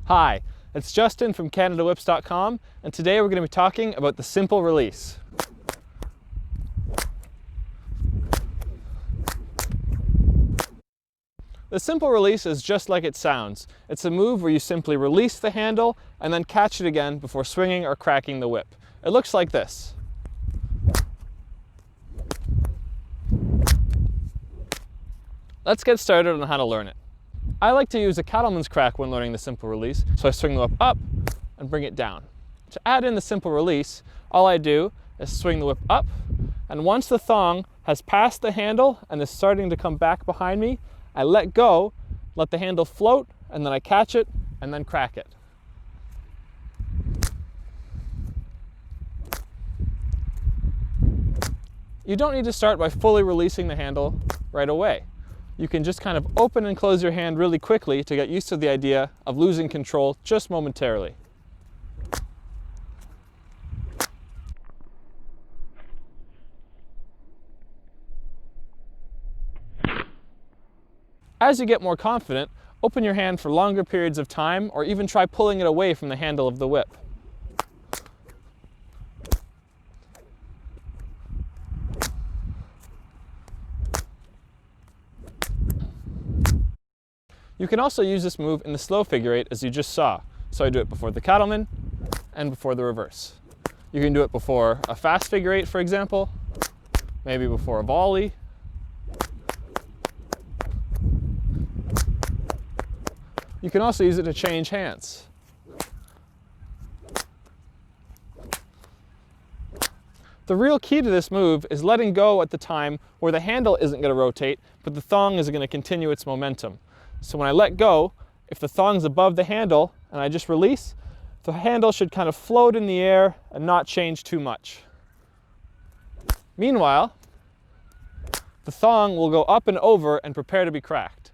Hi, it's Justin from CanadaWhips.com, and today we're going to be talking about the simple release. The simple release is just like it sounds. It's a move where you simply release the handle and then catch it again before swinging or cracking the whip. It looks like this. Let's get started on how to learn it. I like to use a cattleman's crack when learning the simple release, so I swing the whip up and bring it down. To add in the simple release, all I do is swing the whip up, and once the thong has passed the handle and is starting to come back behind me, I let go, let the handle float, and then I catch it and then crack it. You don't need to start by fully releasing the handle right away. You can just kind of open and close your hand really quickly to get used to the idea of losing control just momentarily. As you get more confident, open your hand for longer periods of time, or even try pulling it away from the handle of the whip. You can also use this move in the slow figure eight as you just saw. So I do it before the cattleman and before the reverse. You can do it before a fast figure eight, for example, maybe before a volley. You can also use it to change hands. The real key to this move is letting go at the time where the handle isn't going to rotate, but the thong is going to continue its momentum. So when I let go, if the thong's above the handle and I just release, the handle should kind of float in the air and not change too much. Meanwhile, the thong will go up and over and prepare to be cracked.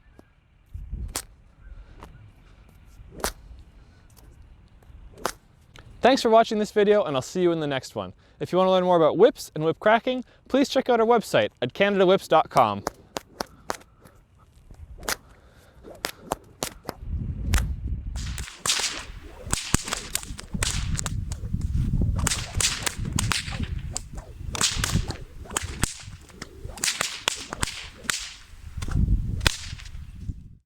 Thanks for watching this video, and I'll see you in the next one. If you want to learn more about whips and whip cracking, please check out our website at CanadaWhips.com.